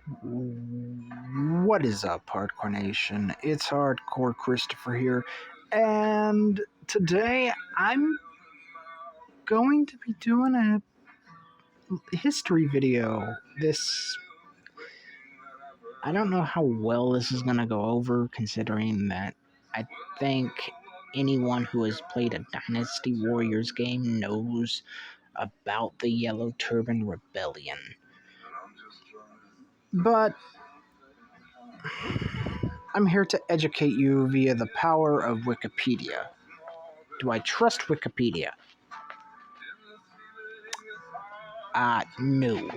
What is up, Hardcore Nation? It's Hardcore Christopher here, and today I'm going to be doing a history video. I don't know how well this is going to go over, considering that I think anyone who has played a Dynasty Warriors game knows about the Yellow Turban Rebellion. But I'm here to educate you via the power of Wikipedia. Do I trust Wikipedia? No.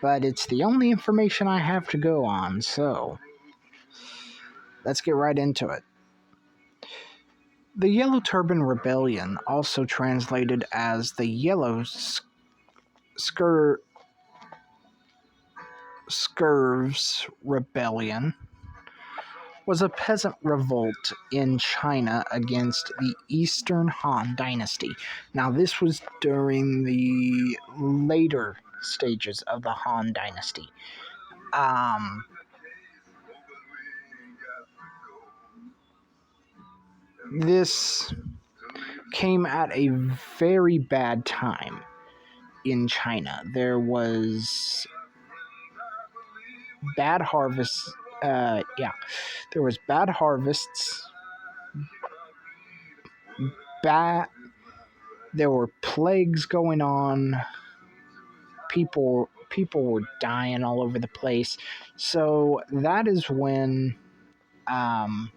But it's the only information I have to go on, so let's get right into it. The Yellow Turban Rebellion, also translated as the Yellow Scurves Rebellion, was a peasant revolt in China against the Eastern Han Dynasty. Now, this was during the later stages of the Han Dynasty. This came at a very bad time in China. There was bad harvests. There was bad harvests. There were plagues going on. People were dying all over the place. So that is when Zheng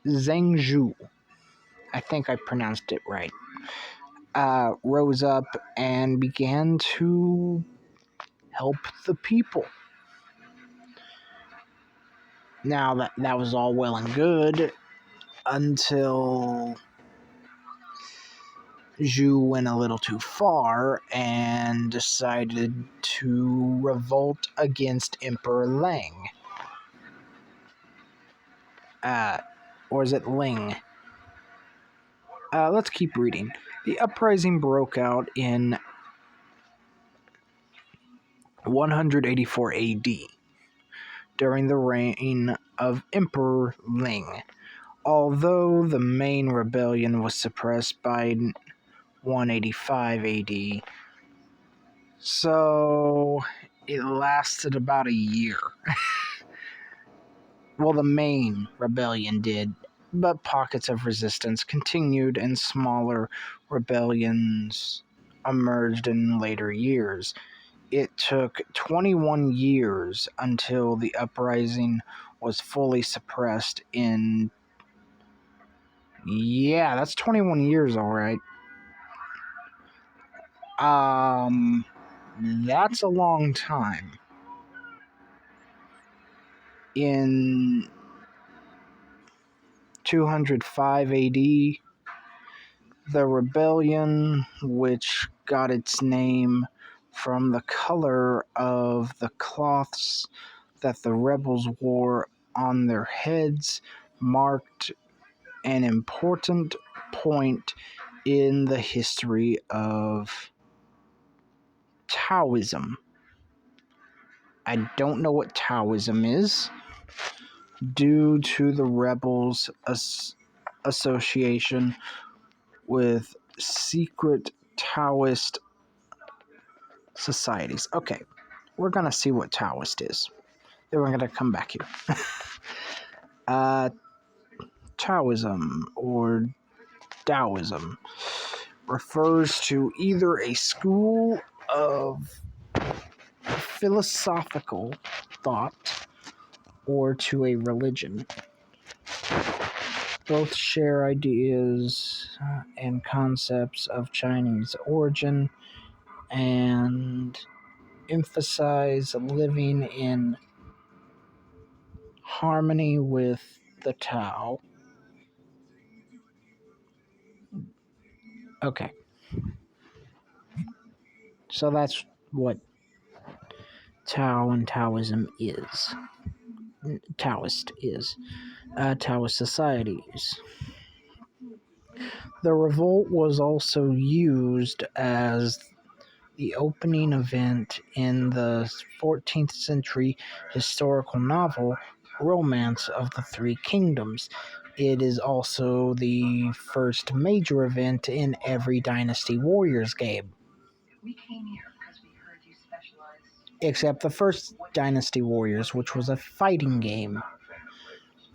Zhu, I think I pronounced it right, rose up and began to help the people. Now that was all well and good until Zhu went a little too far and decided to revolt against Emperor Lang. Or is it Ling? Let's keep reading. The uprising broke out in 184 AD during the reign of Emperor Ling. Although the main rebellion was suppressed by 185 AD, so it lasted about a year. Well, the main rebellion did, but pockets of resistance continued and smaller rebellions emerged in later years. It took 21 years until the uprising was fully suppressed in... Yeah, that's 21 years, alright. That's a long time. In 205 AD, the rebellion, which got its name from the color of the cloths that the rebels wore on their heads, marked an important point in the history of Taoism. I don't know what Taoism is, due to the rebels' association with secret Taoist societies. Okay, we're gonna see what Taoist is. Then we're gonna come back here. Taoism, or Taoism, refers to either a school of philosophical thought or to a religion. Both share ideas and concepts of Chinese origin and emphasize living in harmony with the Tao. Okay. So that's what Tao and Taoism is. Taoist is. Taoist societies. The revolt was also used as the opening event in the 14th century historical novel Romance of the Three Kingdoms. It is also the first major event in every Dynasty Warriors game. Except the first Dynasty Warriors, which was a fighting game.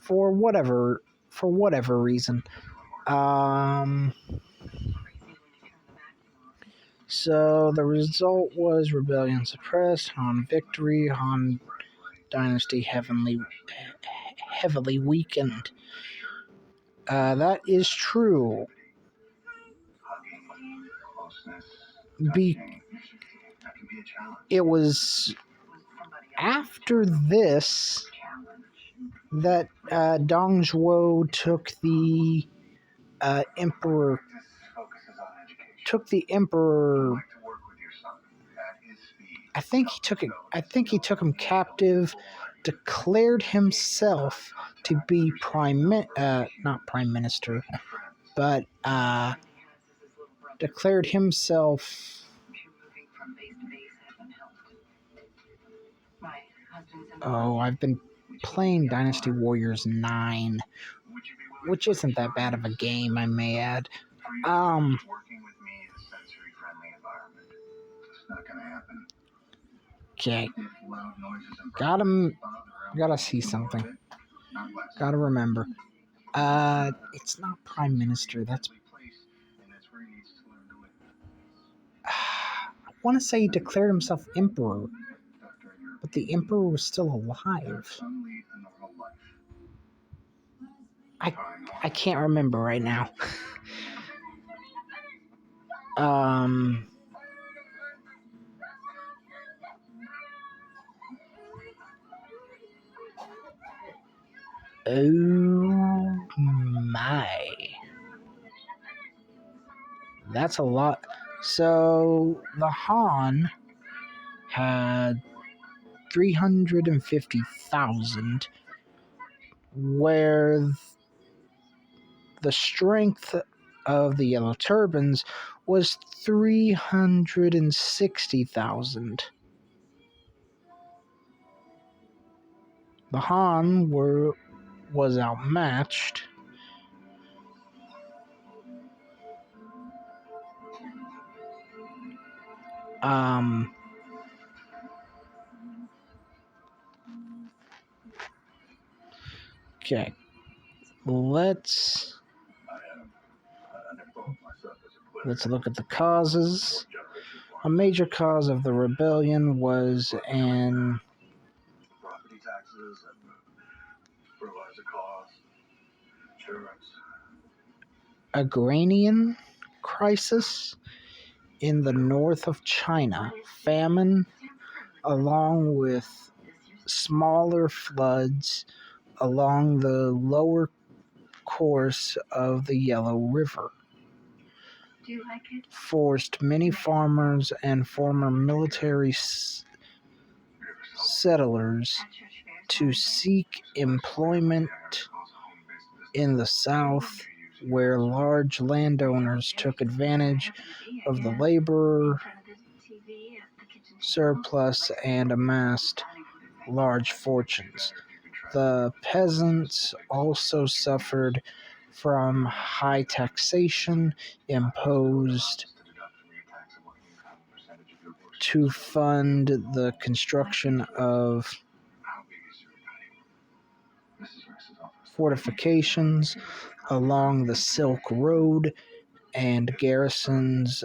For whatever reason. So the result was rebellion suppressed, Han victory, Han dynasty heavily weakened. That is true. It was after this that Dong Zhuo took the emperor. I think he took him captive, declared himself to be not prime minister, but declared himself. Oh, I've been playing Dynasty Warriors 9, which isn't that bad of a game, I may add. Okay. Gotta see something. Gotta remember. It's not Prime Minister, that's... I want to say he declared himself Emperor, but the Emperor was still alive. I can't remember right now. Oh my. That's a lot. So the Han had 350,000, where the strength of the Yellow Turbans was 360,000. The Han was outmatched. Okay. Let's look at the causes. A major cause of the rebellion was an agrarian crisis in the north of China, famine, along with smaller floods along the lower course of the Yellow River, forced many farmers and former military settlers to seek employment in the south, where large landowners took advantage of the labor surplus and amassed large fortunes. The peasants also suffered from high taxation imposed to fund the construction of fortifications along the Silk Road and garrisons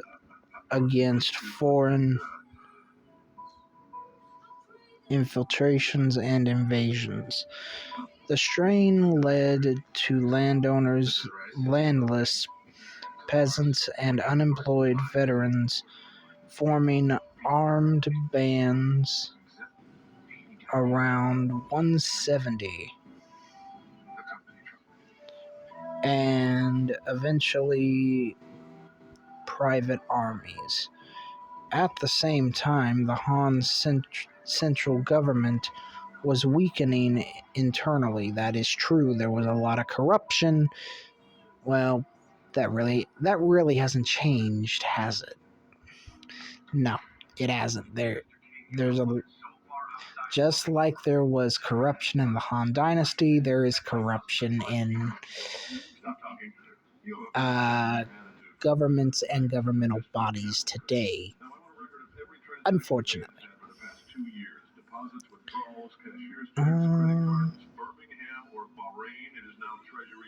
against foreign infiltrations and invasions. The strain led to landowners, landless peasants, and unemployed veterans forming armed bands around 170 and eventually private armies. At the same time, the Han central government was weakening internally. That is true. There was a lot of corruption. Well, That really hasn't changed, has it? No, it hasn't. There's a just like there was corruption in the Han Dynasty, there is corruption in governments and governmental bodies today, unfortunately.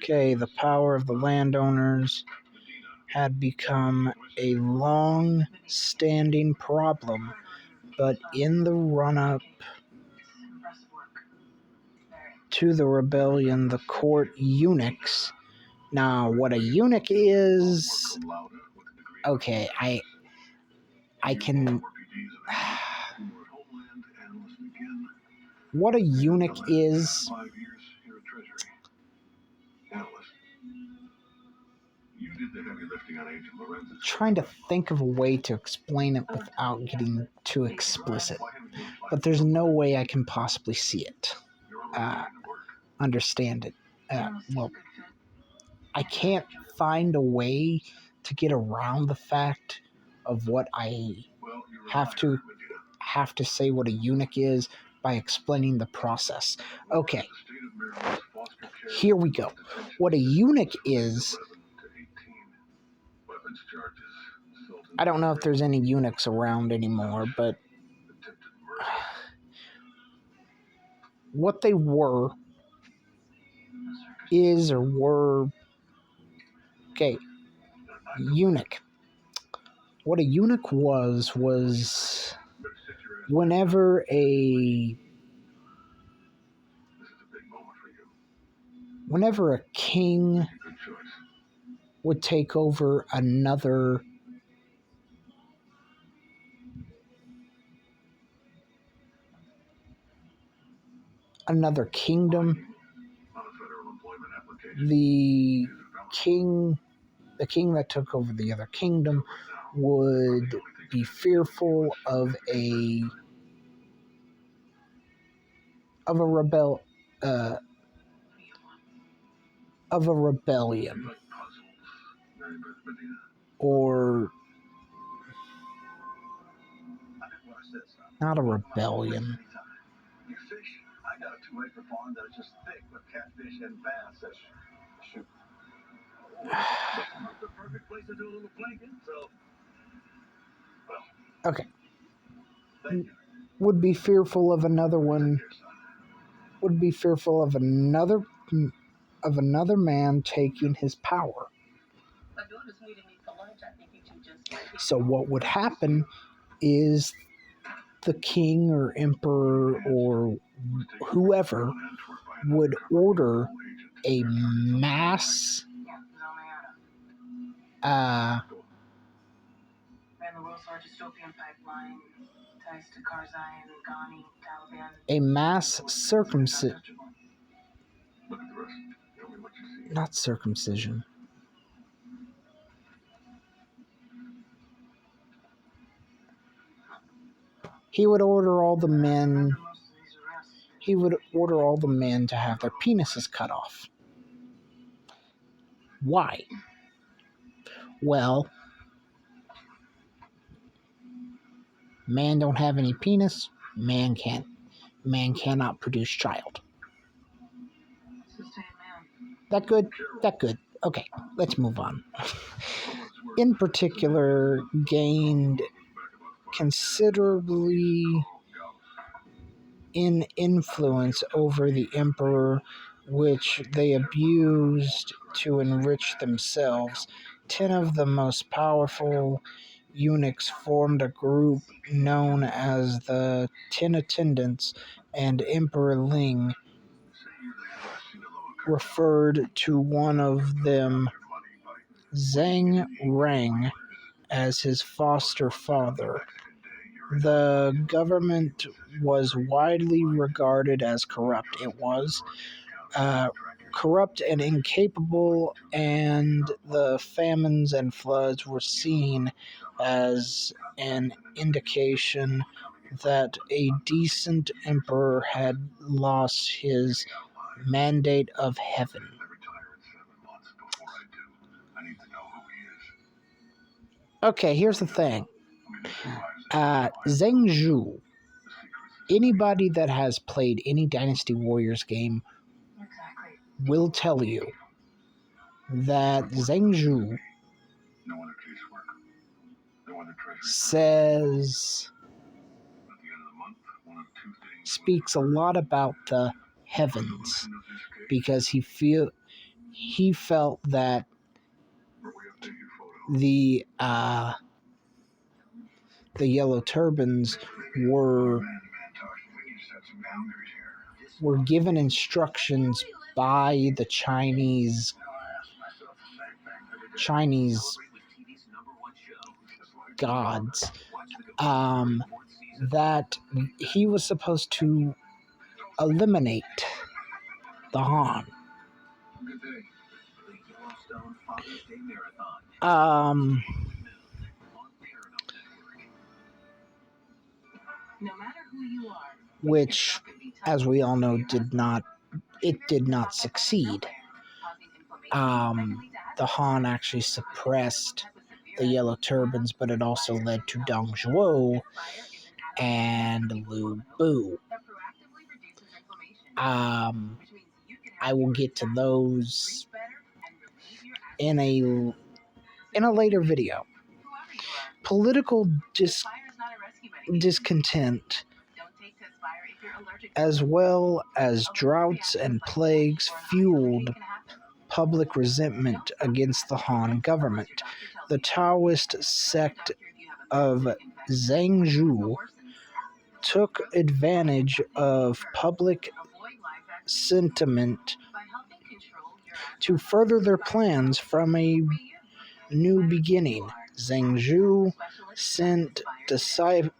Okay, the power of the landowners had become a long-standing problem, but in the run-up to the rebellion, the court eunuchs. Now, what a eunuch is... Okay, I can... What a eunuch is... Trying to think of a way to explain it without getting too explicit. But there's no way I can possibly see it. Understand it. Well, I can't find a way to get around the fact of what I have to say what a eunuch is by explaining the process. Okay, here we go. What a eunuch is... I don't know if there's any eunuchs around anymore, but what they were is or were... Okay, eunuch. What a eunuch was whenever a king would take over another kingdom, the king that took over the other kingdom would be fearful of a rebellion, or not a rebellion. Okay. Would be fearful of another one. Would be fearful of another man taking his power. So what would happen is the king or emperor or whoever would order a mass circumcision. Not circumcision. He would order all the men to have their penises cut off. Why? Well, man don't have any penis, man cannot produce child. That good? Okay, let's move on. In particular, gained considerably in influence over the emperor, which they abused to enrich themselves. 10 of the most powerful eunuchs formed a group known as the 10 Attendants, and Emperor Ling referred to one of them, Zhang Rang, as his foster father. The government was widely regarded as corrupt. It was corrupt and incapable, and the famines and floods were seen as an indication that a decent emperor had lost his mandate of heaven. Okay, here's the thing. Zheng Zhu, anybody that has played any Dynasty Warriors game will tell you that Zheng Zhu says speaks a lot about the heavens because he felt that the yellow turbans were given instructions by the Chinese gods, that he was supposed to eliminate the Han. Which, as we all know, did not succeed. The Han actually suppressed the yellow turbans, but it also led to Dong Zhuo and Lu Bu. I will get to those in a later video. Political discontent, as well as droughts and plagues, fueled public resentment against the Han government. The Taoist sect of Zheng Zhu took advantage of public sentiment to further their plans from a new beginning. Zheng Zhu sent disciples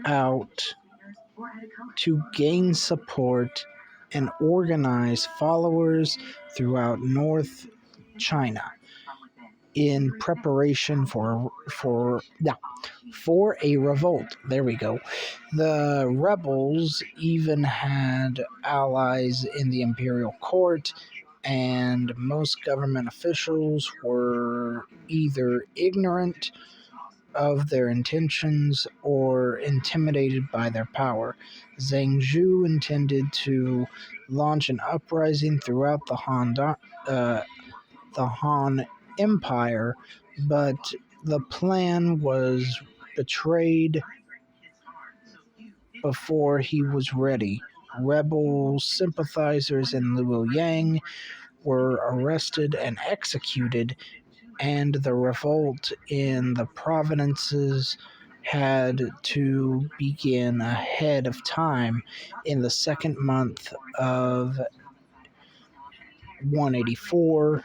out to gain support and organize followers throughout North China in preparation for a revolt. There we go. The rebels even had allies in the imperial court, and most government officials were either ignorant of their intentions or intimidated by their power. Zheng Zhu intended to launch an uprising throughout the Han Empire, but the plan was betrayed before he was ready. Rebel sympathizers in Luoyang were arrested and executed, and the revolt in the provinces had to begin ahead of time in the second month of 184,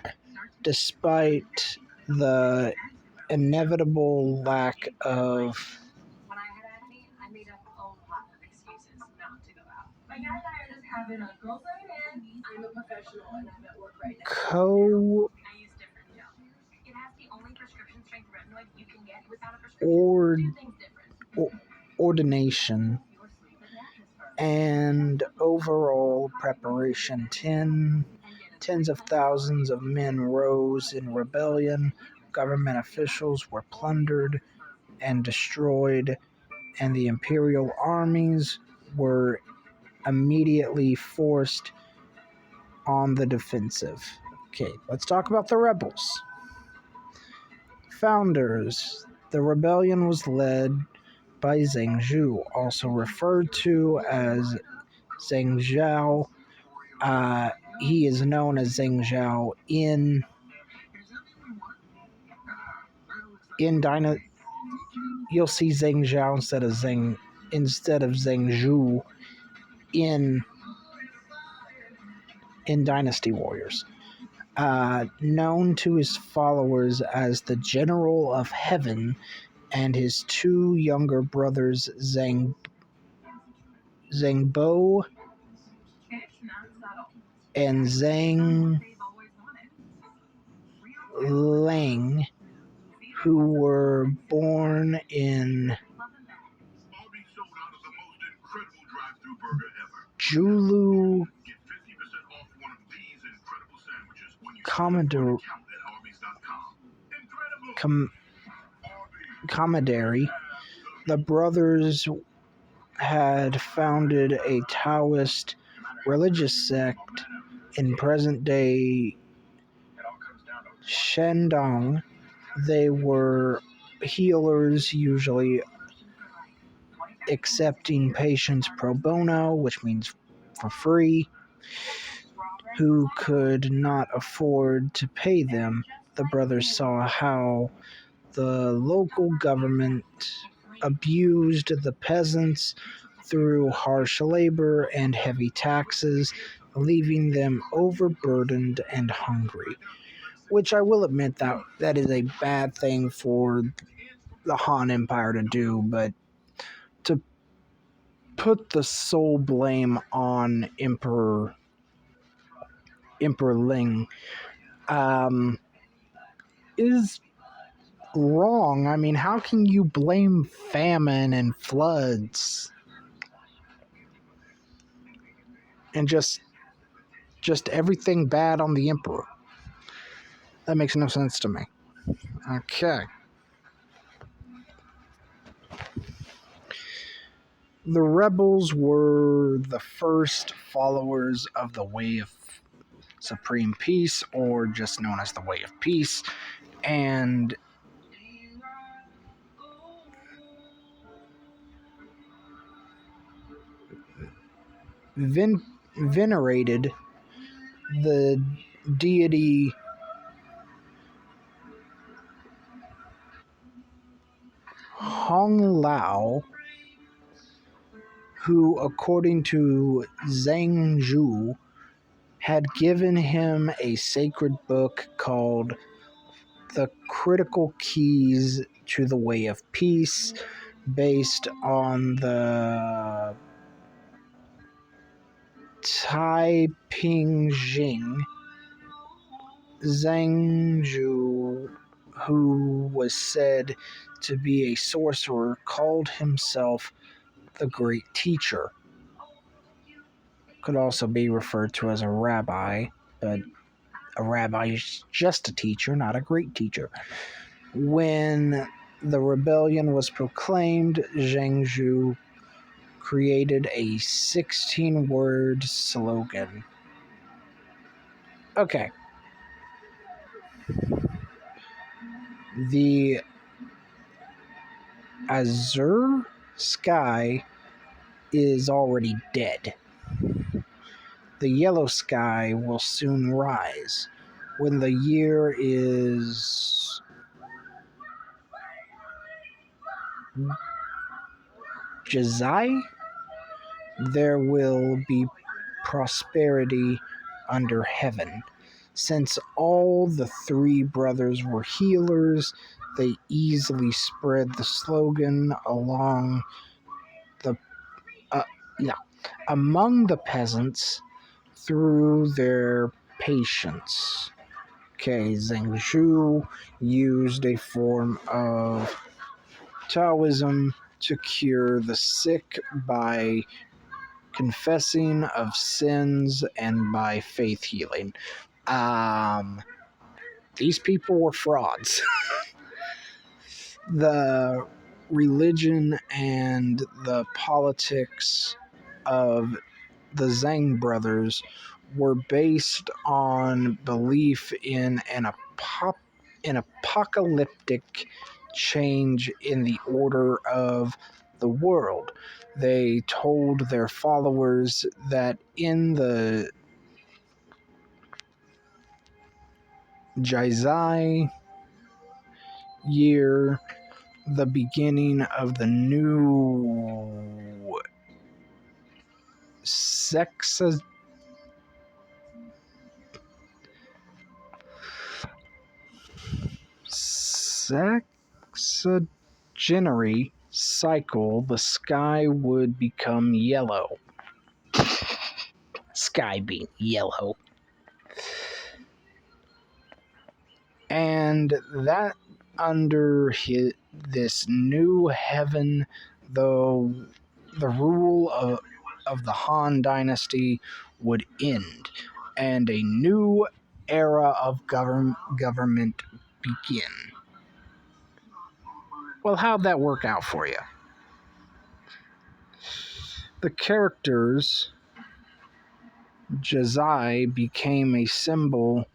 despite the inevitable lack of coordination and overall preparation. Tens of thousands of men rose in rebellion. Government officials were plundered and destroyed, and the imperial armies were immediately forced on the defensive. Okay, let's talk about the rebels. Founders. The rebellion was led by Zheng Zhu, also referred to as Zheng Zhao. He is known as Zheng Zhao in you'll see Zheng Zhao instead of Zheng Zhu in Dynasty Warriors. Known to his followers as the General of Heaven, and his two younger brothers Zhang Bo and Zhang Lang who were born in Julu Commodary. The brothers had founded a Taoist religious sect in present-day Shandong. They were healers, usually accepting patients pro bono, which means for free, who could not afford to pay them. The brothers saw how the local government abused the peasants through harsh labor and heavy taxes, leaving them overburdened and hungry. Which I will admit that is a bad thing for the Han Empire to do, but to put the sole blame on Emperor Ling is wrong. I mean, how can you blame famine and floods and just everything bad on the emperor? That makes no sense to me. Okay. The rebels were the first followers of the Way of Supreme Peace, or just known as the Way of Peace, and venerated the deity Hong Lao, who, according to Zhang Zhu, had given him a sacred book called The Critical Keys to the Way of Peace, based on the Taiping Jing. Zhang Zhu, who was said to be a sorcerer, called himself the Great Teacher. Could also be referred to as a rabbi, but a rabbi is just a teacher, not a great teacher. When the rebellion was proclaimed, Zhang Zhu created a 16-word slogan. Okay. The azure sky is already dead. The yellow sky will soon rise. When the year is Jazai, there will be prosperity under heaven. Since all the three brothers were healers, they easily spread the slogan among the peasants through their patience. Okay, Zheng Zhu used a form of Taoism to cure the sick by confessing of sins and by faith healing. These people were frauds. The religion and the politics of the Zhang brothers were based on belief in an apocalyptic change in the order of the world. They told their followers that in the Jizai year, the beginning of the new sexagenary cycle, the sky would become yellow. Sky being yellow. And that under this new heaven, though the rule of the Han dynasty would end, and a new era of government begin. Well, how'd that work out for you? The characters Jazai became a symbol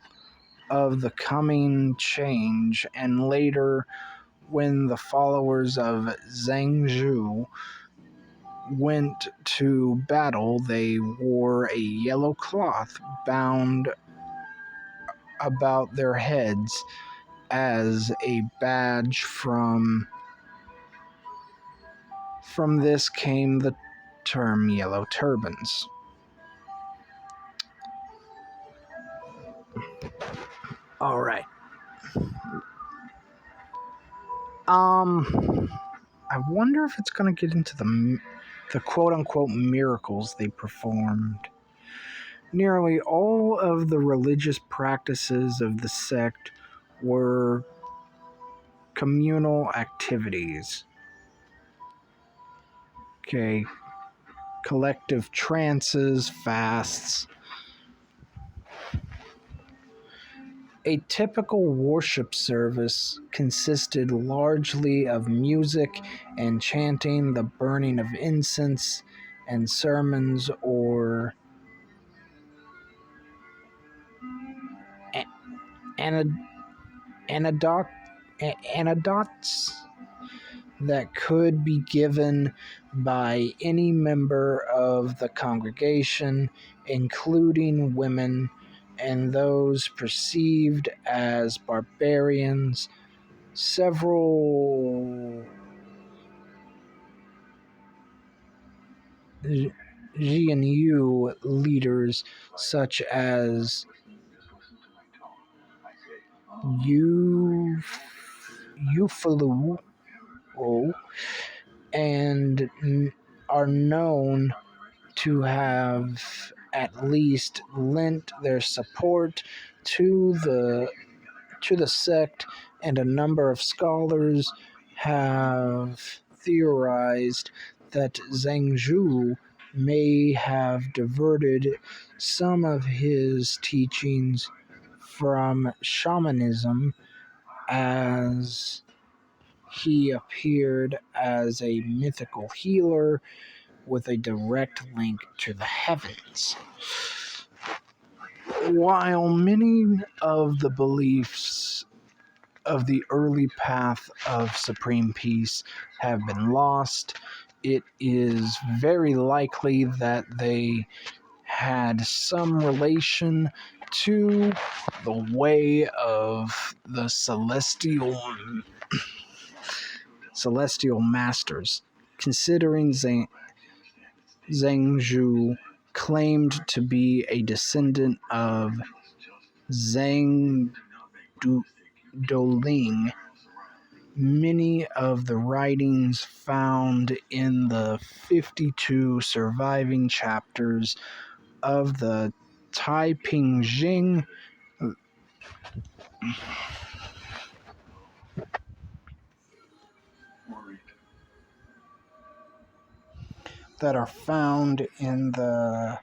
of the coming change, and later, when the followers of Zhang Zhu went to battle, they wore a yellow cloth bound about their heads as a badge. From this came the term yellow turbans. All right. I wonder if it's going to get into the quote-unquote miracles they performed. Nearly all of the religious practices of the sect were communal activities. Okay, collective trances, fasts. A typical worship service consisted largely of music and chanting, the burning of incense, and sermons or anecdotes that could be given by any member of the congregation, including women and those perceived as barbarians. Several GNU leaders, such as Eufalu and are known to have at least lent their support to the sect, and a number of scholars have theorized that Zhang Zhu may have diverted some of his teachings from shamanism, as he appeared as a mythical healer with a direct link to the heavens. While many of the beliefs of the early path of supreme peace have been lost, it is very likely that they had some relation to the way of the celestial masters, considering Zhang Zhu claimed to be a descendant of Zhang Doling. Many of the writings found in the 52 surviving chapters of the Taiping Jing that are found in the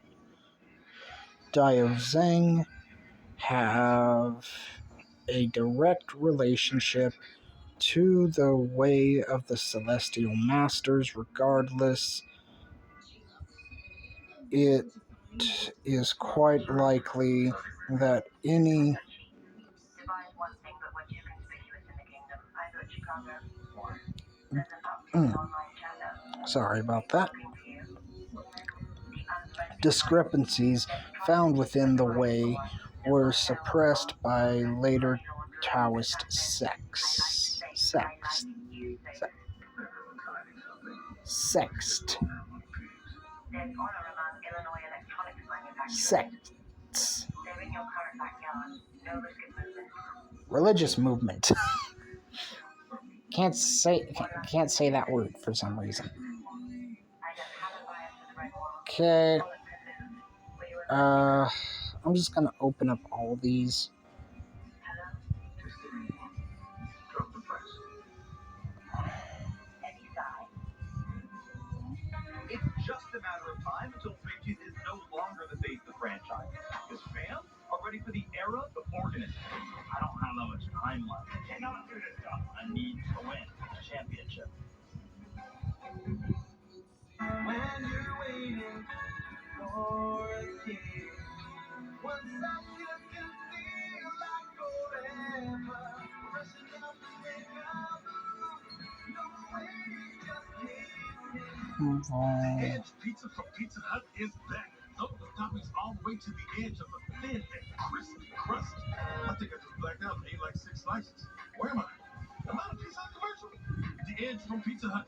Diao have a direct relationship to the way of the celestial masters. Regardless, it is quite likely that any sorry about that. Discrepancies found within the way were suppressed by later Taoist sects. Sects. Religious movement. Can't say that word for some reason. Okay. I'm just gonna open up all these. Move on. Pizza from Pizza Hut is back. Double the toppings all the way to the edge of the thin and crispy crust. I think I just blacked out and ate like 6 slices. Where am I? Am I on a Pizza Hut commercial? The edge from Pizza Hut.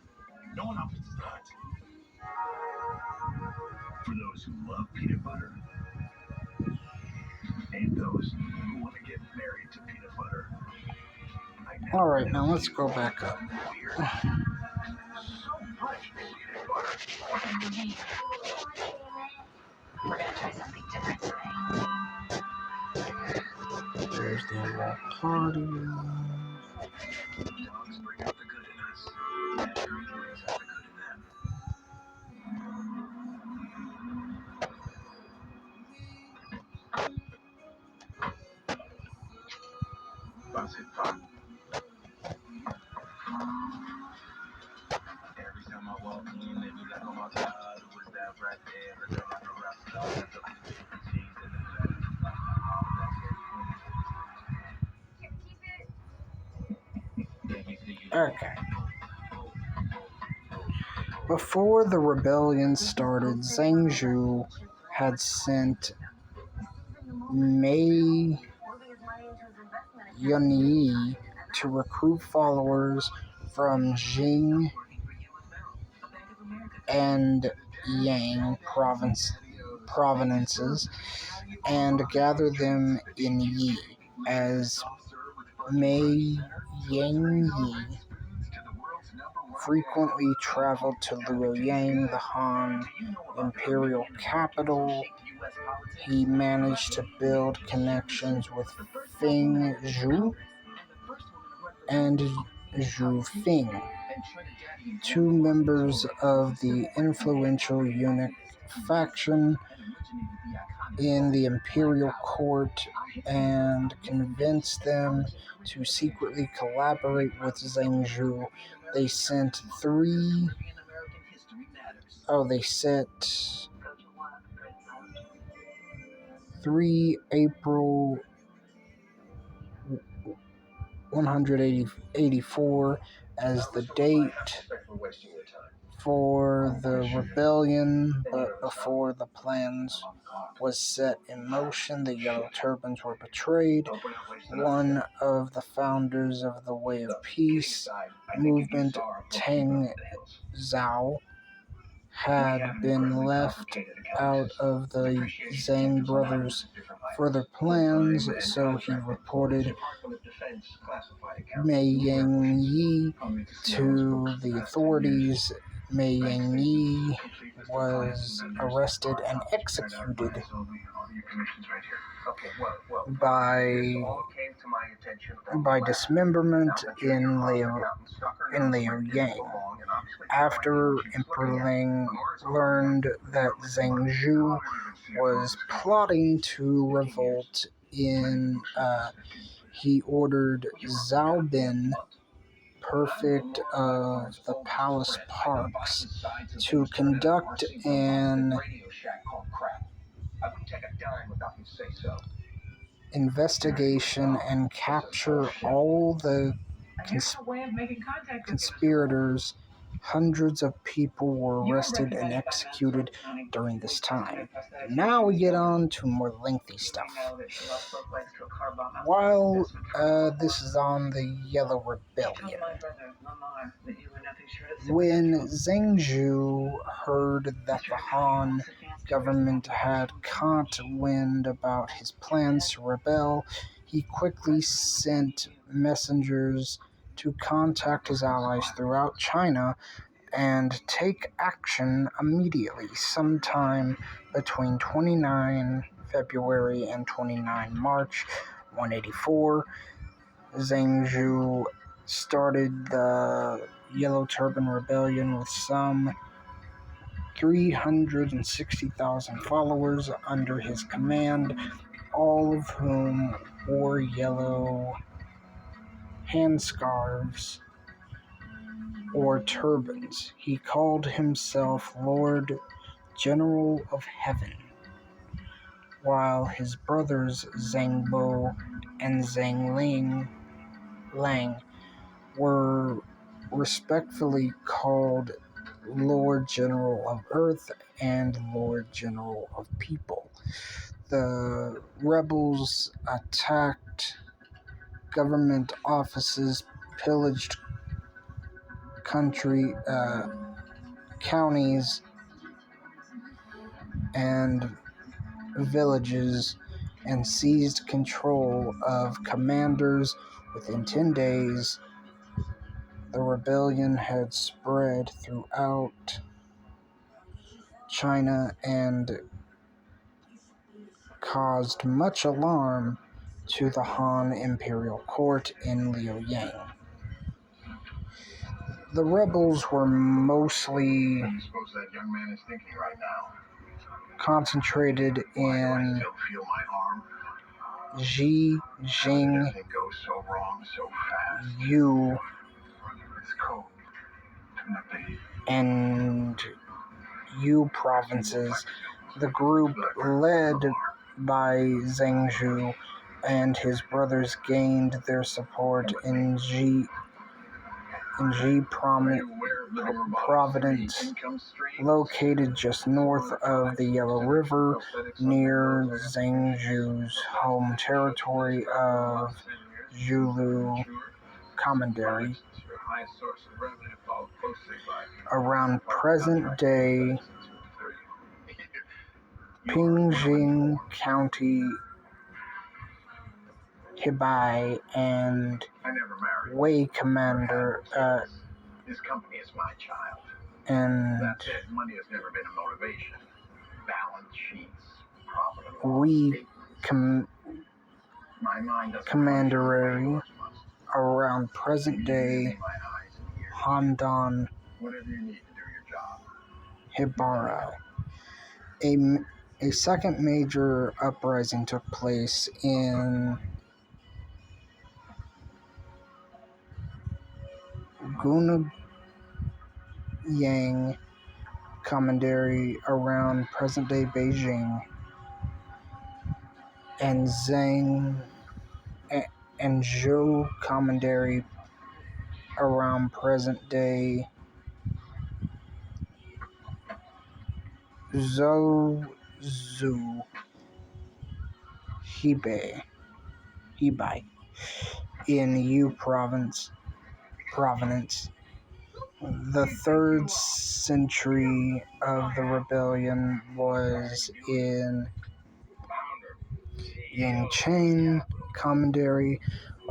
No one out Pizza Hut. For those who love peanut butter and those who want to get married to peanut butter. Alright, now let's go back up. So much peanut butter. We're gonna try something different today. There's the whole party. Dogs bring out the good in us. Natural brings out the good in them. Was it fun? Every time I walk in, they be like, oh my God, who was that right there? But they're like a rock star. That's a bacon cheese and the better. Okay. Before the rebellion started, Zhang Zhu had sent Mei Yunyi to recruit followers from Jing and Yang provinces and gather them in Yi, as Mei Yangyi frequently traveled to Luoyang, the Han imperial capital. He managed to build connections with Feng Zhu and Zhu Feng, two members of the influential eunuch faction in the imperial court, and convinced them to secretly collaborate with Zhang Zhu. They sent April 184 as the date for the rebellion, but before the plans was set in motion, the Yellow Turbans were betrayed. One of the founders of the Way of Peace movement, Tang Zhao, had been left out of the Zhang brothers' further plans, so he reported Mei Yangyi to the authorities. Mei Yangyi was arrested and executed by dismemberment in Liaoyang. After Emperor Ling learned that Zhang Zhu was plotting to revolt he ordered Zhao Bin, prefect of the palace parks, to conduct an investigation and capture all the conspirators. Hundreds of people were arrested and executed during this time. Now we get on to more lengthy stuff. While this is on the Yellow Rebellion, when Zhang Zhu heard that the Han government had caught wind about his plans to rebel, he quickly sent messengers to contact his allies throughout China and take action immediately. Sometime between 29 February and 29 March 184, Zhang Zhu started the Yellow Turban Rebellion with some 360,000 followers under his command, all of whom wore yellow handscarves or turbans. He called himself Lord General of Heaven, while his brothers Zhang Bo and Zhang Lang were respectfully called Lord General of Earth and Lord General of People. The rebels attacked government offices, pillaged counties, and villages, and seized control of commanders. Within 10 days, the rebellion had spread throughout China and caused much alarm to the Han imperial court in Liaoyang. The rebels were mostly concentrated in Xi Jing Yu and Yu provinces. The group, led by Zhang Zhu and his brothers, gained their support in Xi Province, located just north of the Yellow River, near Zhang Zhu's home territory of Zhulu Commandery. Around present-day Pingjing County, Hebei, and Wei Commander, This company is my child. and That said, money has never been a motivation. Balance sheets, profit and loss Wei statements. My mind doesn't Commandery, function around present-day Handan, whatever you need to do your job. Hibara. A second major uprising took place in Gunyang Commandery around present-day Beijing, and Zhou Commandery around present-day Zhou Hebei in Yu Province. The third century of the rebellion was in Yangcheng Commandery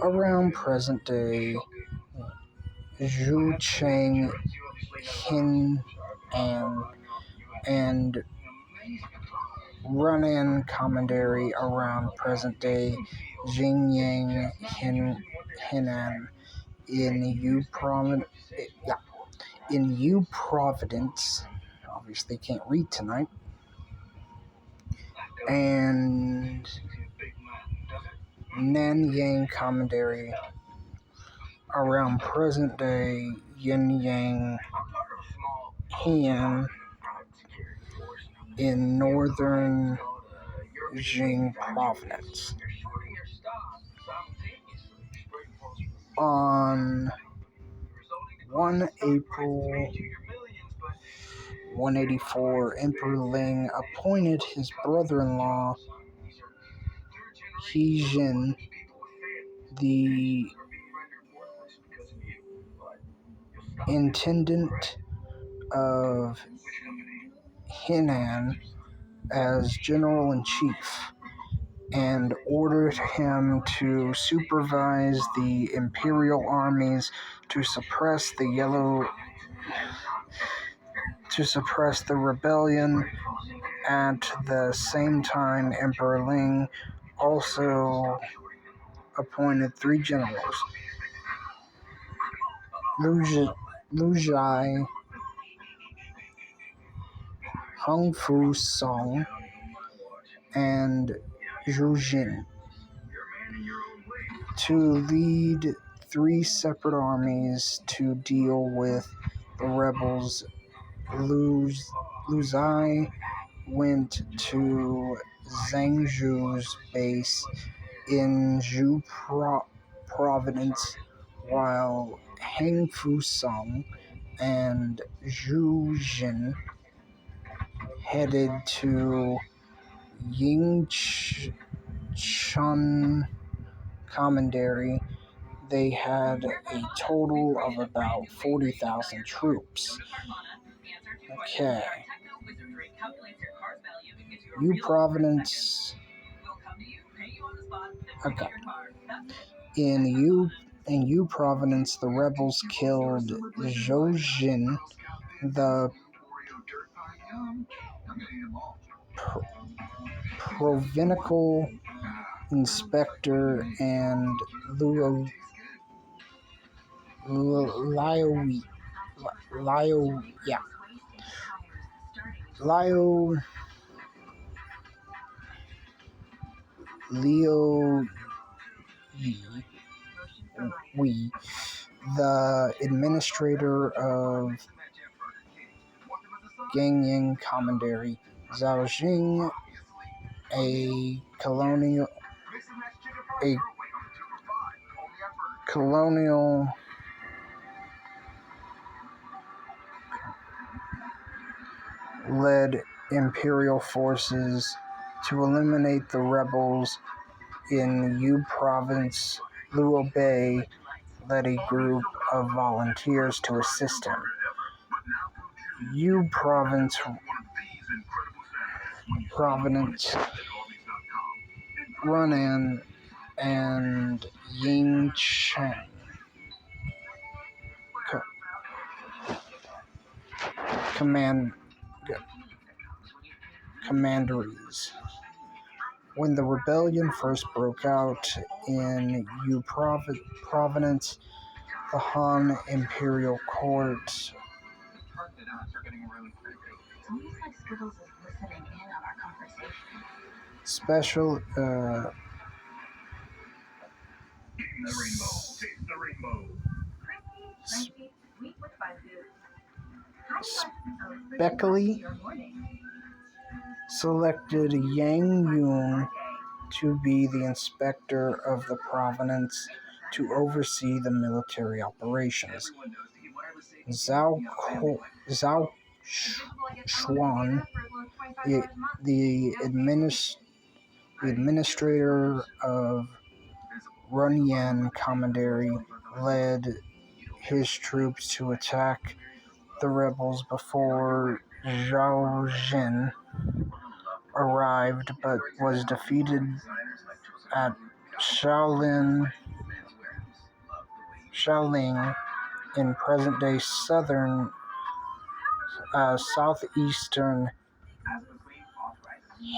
around present-day Zhucheng, Hinan, and Runan Commandery around present-day Xinjiang, Henan. In Yu Providence, obviously can't read tonight, and Nanyang Commandery around present-day Yinyang, Heian, in northern Jing Province. On 1 April 184, Emperor Ling appointed his brother-in-law He Jin the intendant of Henan as general-in-chief, and ordered him to supervise the imperial armies to suppress the rebellion. At the same time, Emperor Ling also appointed 3 generals: Lu Zhai, Hung Fu Song, and Zhu Jin to lead 3 separate armies to deal with the rebels. Lu Zai went to Zhang Zhu's base in Zhu province, while Hang Fusong and Zhu Jin headed to Yingchun Commandery. They had a total of about 40,000 troops. Okay. U Providence. Okay. In U Providence, the rebels killed Zhou Jin, the provincial inspector, and Liu Wei, the administrator of Gangyang Commandery. Zhao Jing, a colonial led imperial forces to eliminate the rebels in U Province. Luo Bei led a group of volunteers to assist him. U Province Runan and Yingcheng commanderies. When the rebellion first broke out in U Province, the Han Imperial Court special Beckley selected Yang Yun to be the inspector of the province to oversee the military operations. Zhao Xuan, the administrator of Runyan Commandery, led his troops to attack the rebels before Zhao Jin arrived, but was defeated at Shaoling in present-day southeastern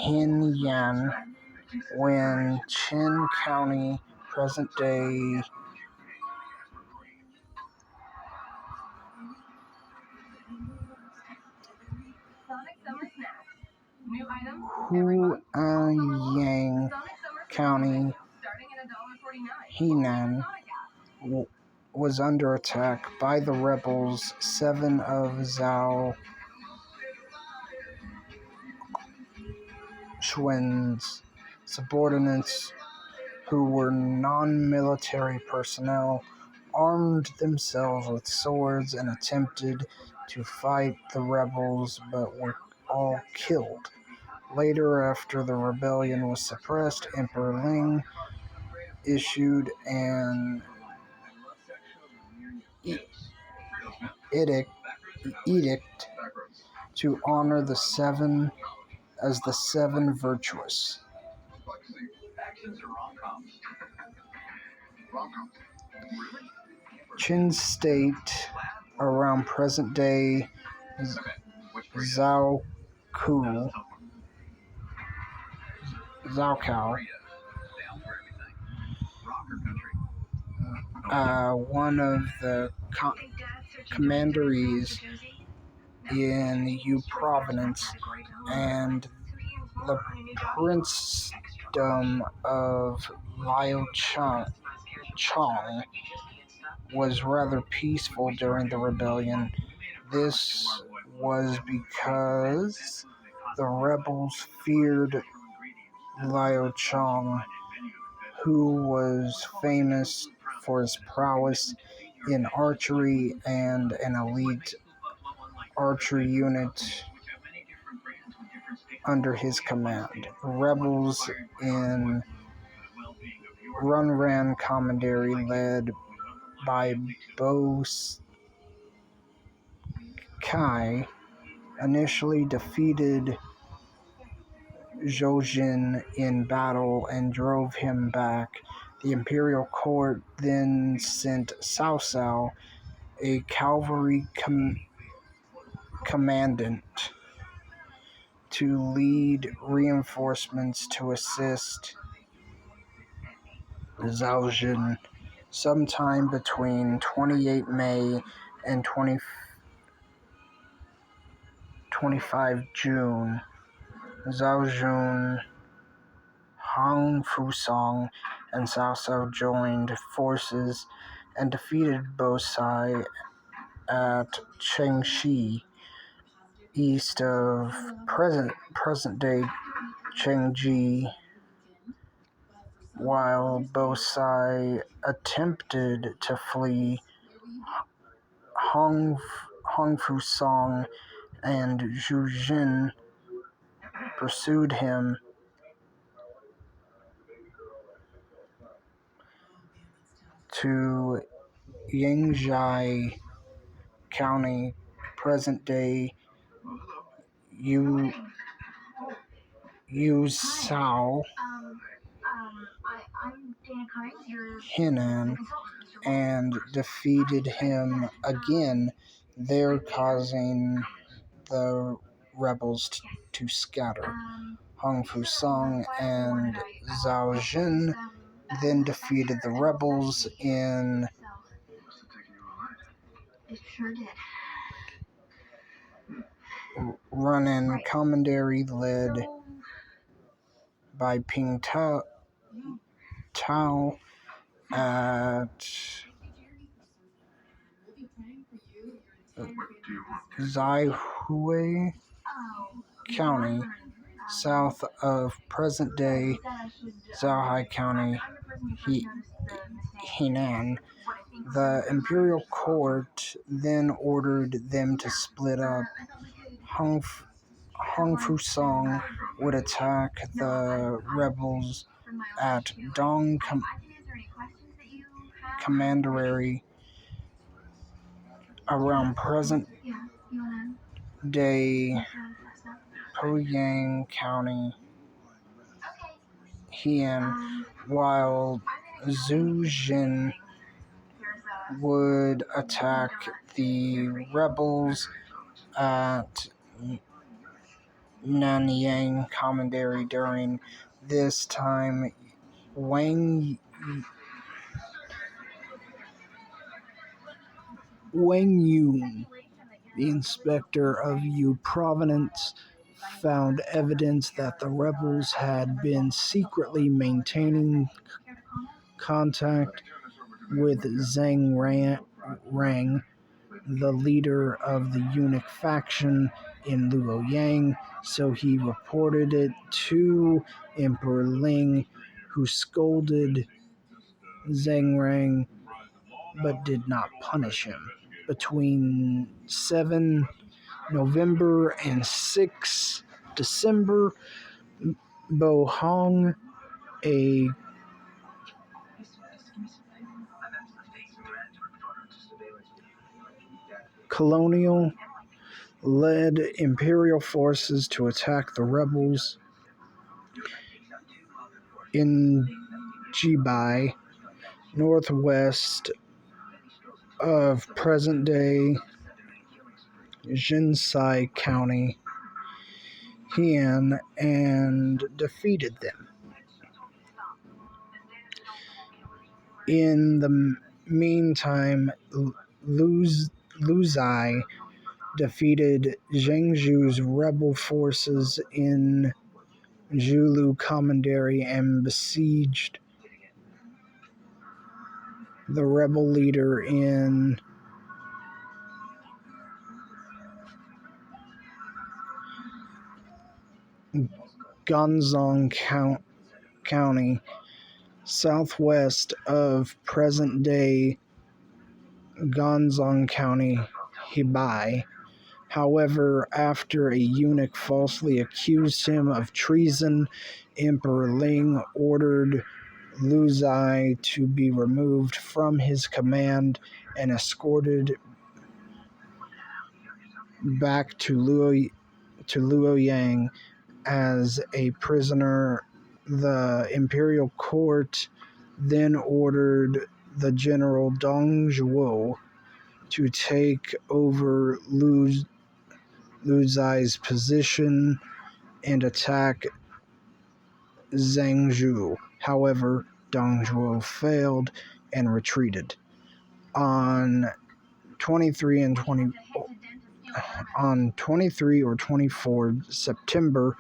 Hainan, when Qin County, present-day Huanyang County, Hainan, was under attack by the rebels. 7 of Zhao Xuan's subordinates, who were non-military personnel, armed themselves with swords and attempted to fight the rebels, but were all killed. Later, after the rebellion was suppressed, Emperor Ling issued an edict to honor the 7 as the 7 virtuous. Qin State, around present-day Zhaokou, one of the commanderies in New Providence, and the princedom of Liao Chong was rather peaceful during the rebellion. This was because the rebels feared Liao Chong, who was famous for his prowess in archery and an elite archery unit under his command. Rebels in Runran Commandery, led by Bo Kai, initially defeated Zhou in battle and drove him back. The imperial court then sent Cao Cao, a cavalry commandant, to lead reinforcements to assist Zhao Jun. Sometime between 28 May and 25 June, Zhao Jun, Han Fusong, and Cao Cao joined forces and defeated Bo Sai at Chengxi, east of present-day Chengji, while Bo Sai attempted to flee. Hong Fusong and Zhu Jin pursued him to Yangzhai County, present-day Yuzhou, Henan, and defeated him again, there causing the rebels to scatter. Hong Fusong and Zhao Jin then defeated the rebels in Runan Commandery, led by Ping Tao at Zaihui County, south of present-day Zhaohai County, Henan. The imperial court then ordered them to split up. Hong Fusong would attack the rebels at Dong Commandery around present-day Poyang County, Heian, while Zhu Jin would attack the rebels at Nanyang Commandery. During this time, Wang Yun, the inspector of Yu Providence, found evidence that the rebels had been secretly maintaining contact with Zhang Rang, the leader of the eunuch faction in Luoyang, so he reported it to Emperor Ling, who scolded Zhang Rang but did not punish him. Between 7 November and 6 December, Bo Hong, a colonial, led imperial forces to attack the rebels in Jibai, northwest of present-day Jinsai County, Heian, and defeated them. In the meantime, Lu Zai defeated Zhengzhu's rebel forces in Zhulu Commandery and besieged the rebel leader in Ganzong County, southwest of present-day Ganzong County, Hebei. However, after a eunuch falsely accused him of treason, Emperor Ling ordered Lu Zai to be removed from his command and escorted back to Luoyang as a prisoner. The imperial court then ordered the general Dong Zhuo to take over Lu Zai's position and attack Zhengzhou. However, Dong Zhuo failed and retreated. On 23 or 24 September,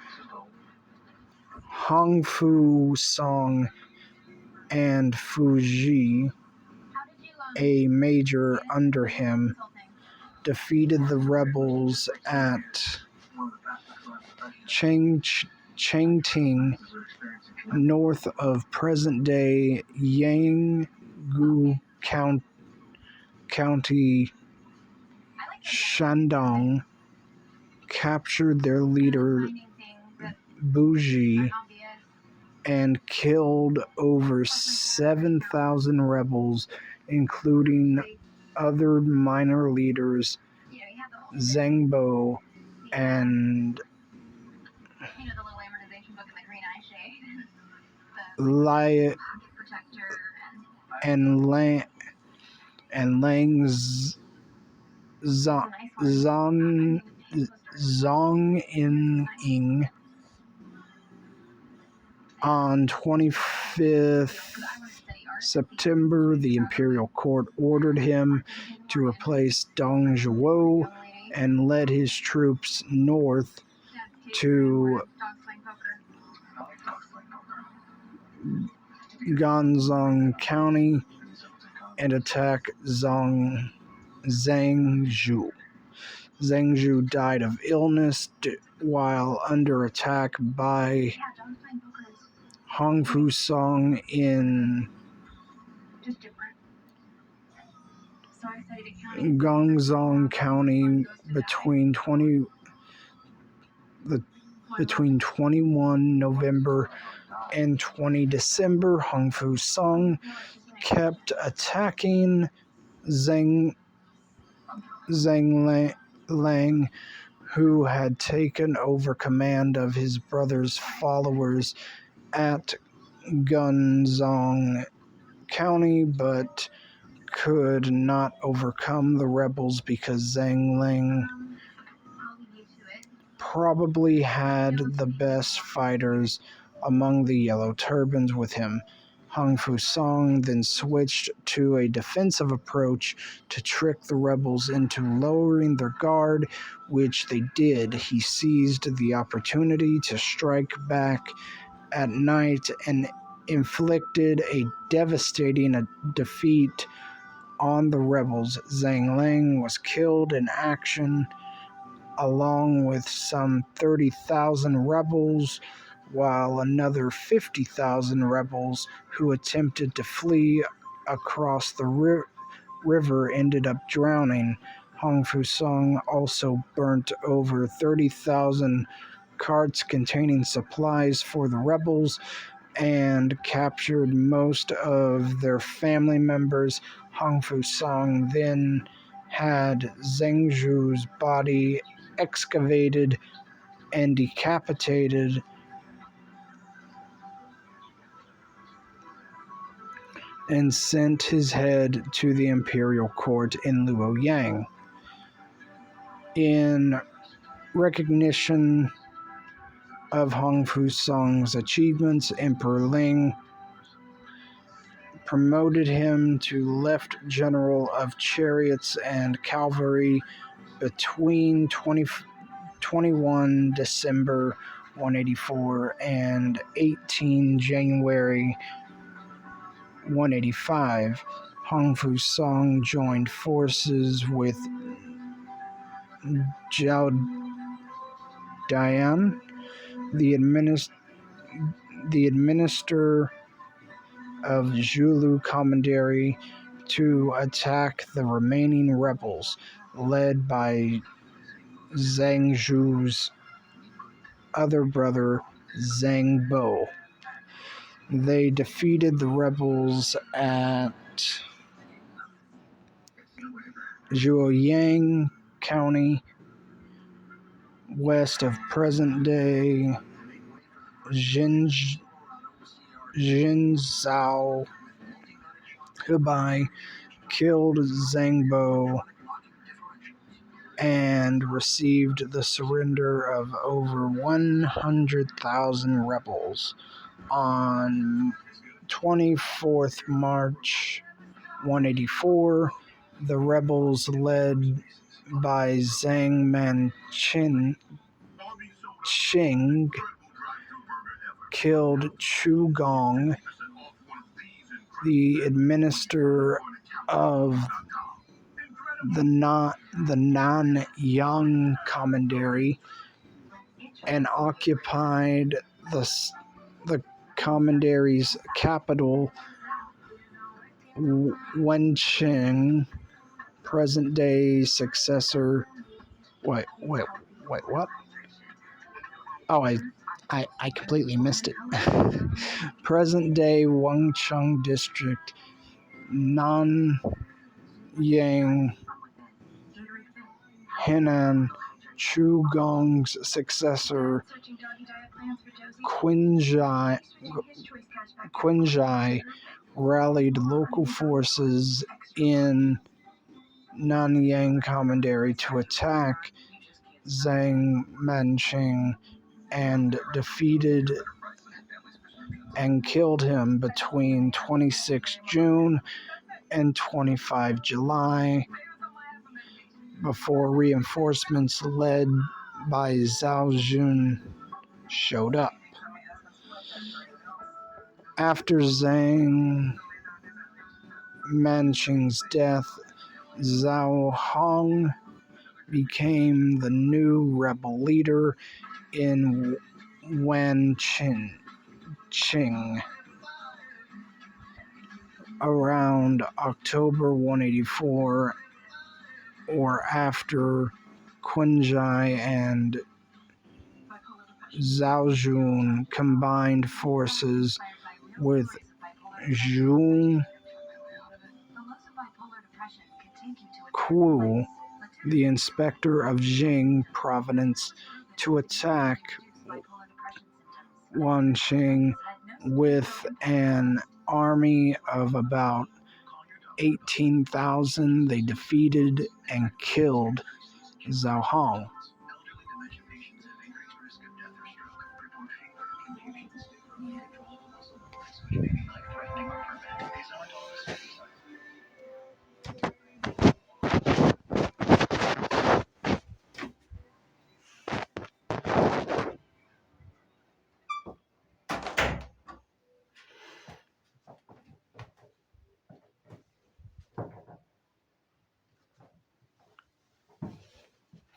Hongfu Song and Fuji, a major under him, defeated the rebels at Changting, north of present-day Yanggu County, Shandong, captured their leader Buji and killed over 7,000 rebels, including other minor leaders Zhengbo and Lai and Lang Zhongying. On 25th September, the imperial court ordered him to replace Dong Zhuo and led his troops north to Ganzong County and attack Zhengzhou. Zhengzhou died of illness while under attack by Hongfu Song in Ganzong County between 21 November and 20 December. Hongfu Song kept attacking Zheng Lang, who had taken over command of his brother's followers at Ganzong County, but could not overcome the rebels because Zhang Lang probably had the best fighters among the yellow turbans with him. Hongfu Song then switched to a defensive approach to trick the rebels into lowering their guard, which they did. He seized the opportunity to strike back at night and inflicted a devastating defeat on the rebels. Zhang Lang was killed in action along with some 30,000 rebels, while another 50,000 rebels who attempted to flee across the river ended up drowning. Hongfu Song also burnt over 30,000 carts containing supplies for the rebels and captured most of their family members. Hongfu Song then had Zhengzhu's body excavated and decapitated and sent his head to the imperial court in Luoyang. In recognition of Hongfu Song's achievements, Emperor Ling promoted him to Lieutenant General of Chariots and Cavalry between 21 December 184 and 18 January 185, Hong Fu Song joined forces with Zhao Dian, the administrator of Zulu Commandery, to attack the remaining rebels, led by Zhang Zhu's other brother, Zhang Bo. They defeated the rebels at Zhuoyang County, west of present-day Jinzhou, Hubei, killed Zhang Bo, and received the surrender of over 100,000 rebels. On 24th March 184, the rebels led by Zhang Manqing killed Chu Gong, the administrator of the Nanyang Commandery, and occupied the commandery's capital, Wencheng, present-day successor. Wait, what? Oh, I completely missed it. Present-day Wencheng district, Nanyang, Henan. Chu Gong's successor, Qinzhai, rallied local forces in Nanyang Commandery to attack Zhang Manqing and defeated and killed him between 26 June and 25 July, before reinforcements led by Zhao Jun showed up. After Zhang Manqing's death, Zhao Hong became the new rebel leader in Wenqing. Around October 184, or after, Qinzhai and Zhaojun combined forces with Zhou Ku, the inspector of Jing province, to attack Wanqing with an army of about 18,000. They defeated and killed Zhao Hong.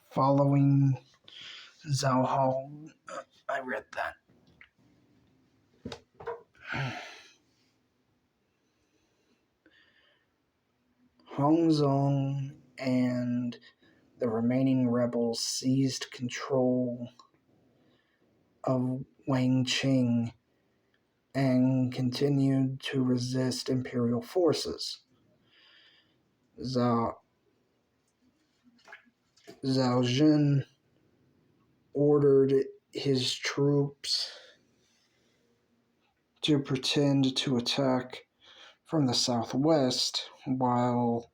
Following Zhao Hong, I read that. Hong Zong and the remaining rebels seized control of Wenqing and continued to resist imperial forces. Zhao Jun ordered his troops to pretend to attack from the southwest, while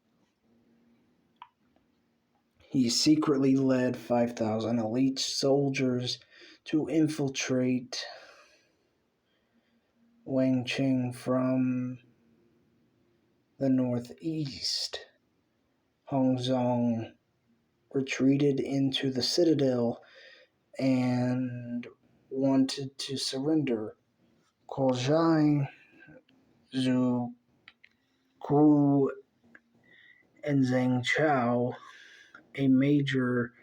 he secretly led 5,000 elite soldiers to infiltrate Wenqing from the northeast. Hong Zong retreated into the citadel and wanted to surrender. Koljai, Zhu Ku, and Zhang Chao, a major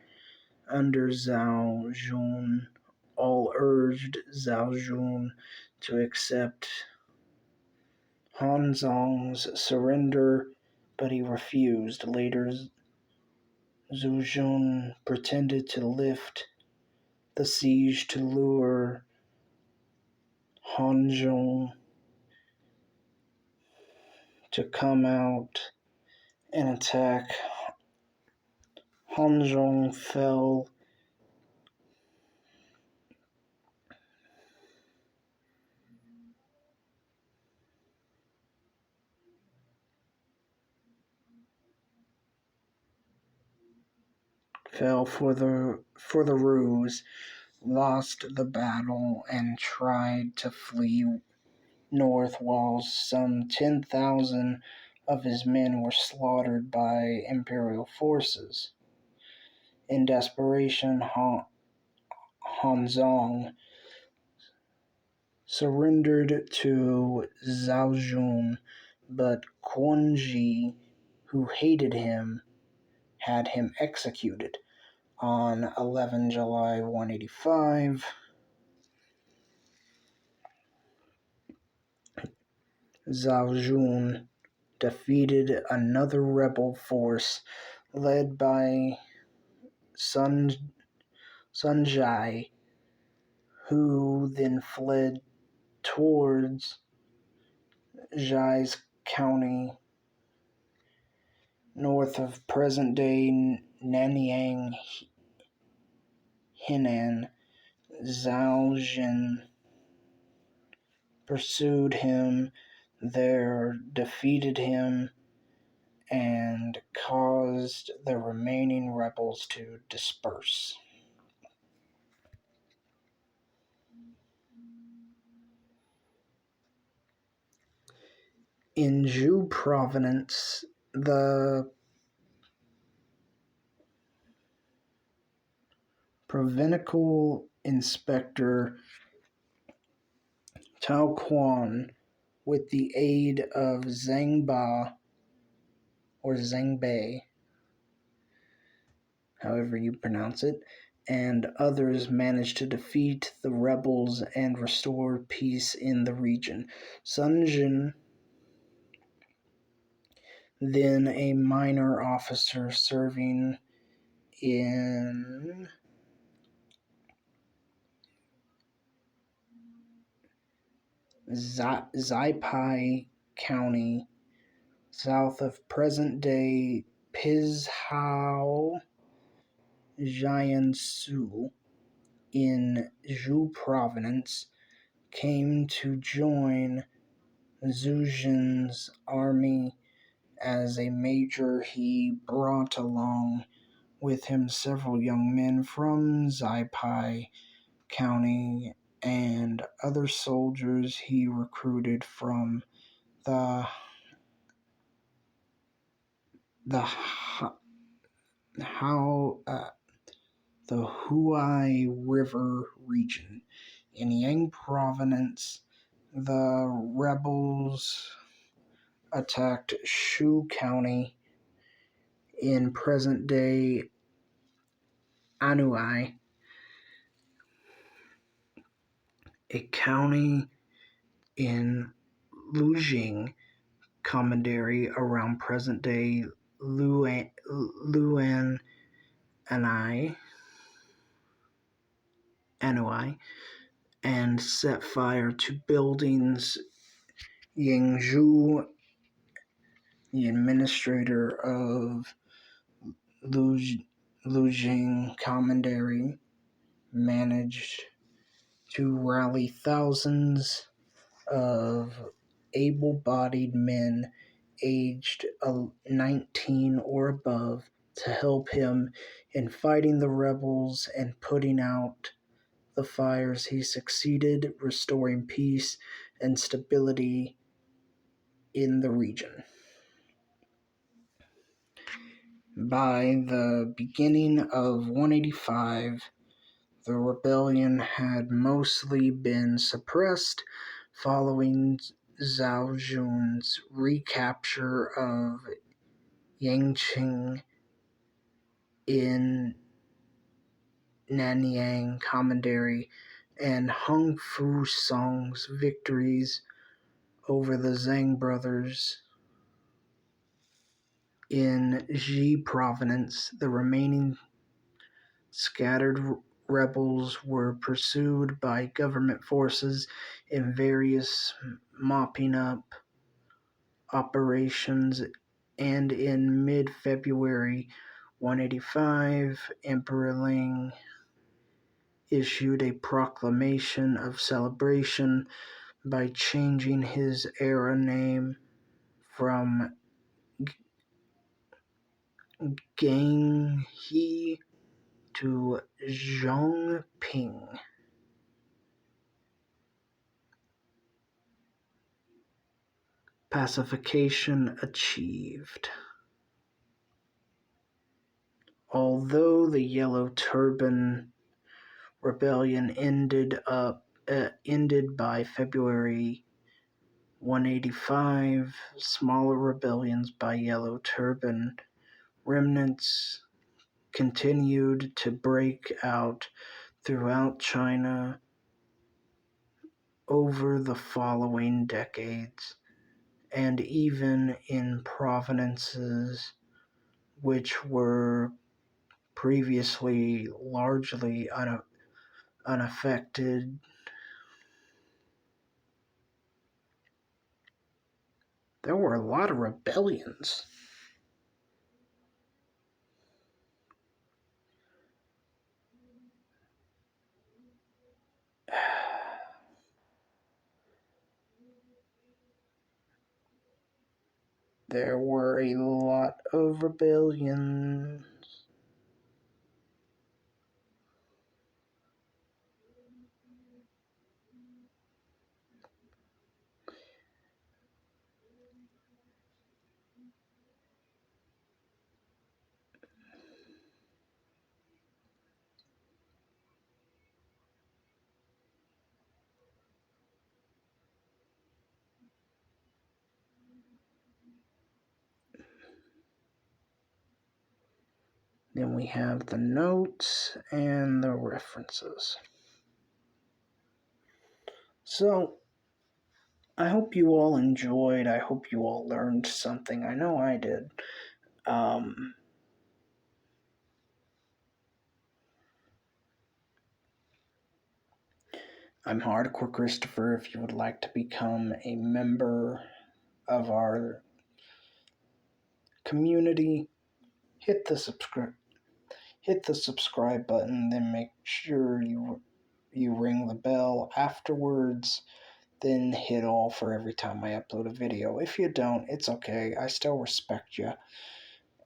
under Zhao Jun, all urged Zhao Jun to accept Hanzong's surrender, but he refused. Later, Zhu Jun pretended to lift the siege to lure Hanzhong to come out and attack. Hanzhong fell for the ruse, lost the battle, and tried to flee north, while some 10,000 of his men were slaughtered by imperial forces. In desperation, Hanzong surrendered to Zhao Jun, but Quanji, who hated him, had him executed. On 11 July 185, Zhao Jun defeated another rebel force led by Sunjai, who then fled towards Jia's county north of present-day Nanyang, Henan. Zhao Jin pursued him there, defeated him, and caused the remaining rebels to disperse. In Zhou province, the provincial inspector Tao Quan, with the aid of Zhang Ba or Zhang Bei, however you pronounce it, and others managed to defeat the rebels and restore peace in the region. Sun Jin, then a minor officer serving in Zaipai County, south of present-day Pizhao, Jiangsu, in Zhou province, came to join Zhu Jin's army. As a major, he brought along with him several young men from Zaipai County and other soldiers he recruited from the the Huai River region. In Yang province, the rebels attacked Shu County in present-day Anhui, a county in Lujing commandery around present-day Luan Anhui, and set fire to buildings. Yingzhu, the administrator of Lujing commandery, managed to rally thousands of able-bodied men aged 19 or above to help him in fighting the rebels and putting out the fires. He succeeded, restoring peace and stability in the region. By the beginning of 185, the rebellion had mostly been suppressed following Zhao Jun's recapture of Yangqing in Nanyang Commandery and Hung Fu Song's victories over the Zhang brothers in Ji Province. The remaining scattered rebels were pursued by government forces in various mopping up operations, and in mid-February 185, Emperor Ling issued a proclamation of celebration by changing his era name from Ganghe to Zhongping. Pacification achieved. Although the Yellow Turban Rebellion ended by February 185, smaller rebellions by Yellow Turban remnants continued to break out throughout China over the following decades, and even in provinces which were previously largely unaffected. There were a lot of rebellions. There were a lot of rebellions. Then we have the notes and the references. So, I hope you all enjoyed. I hope you all learned something. I know I did. I'm Hardcore Christopher. If you would like to become a member of our community, hit the subscribe button, then make sure you ring the bell afterwards, then hit all for every time I upload a video. If you don't, it's okay. I still respect you.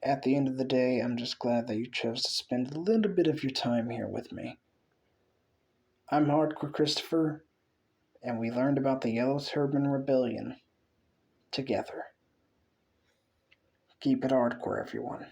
At the end of the day, I'm just glad that you chose to spend a little bit of your time here with me. I'm Hardcore Christopher, and we learned about the Yellow Turban Rebellion together. Keep it hardcore, everyone.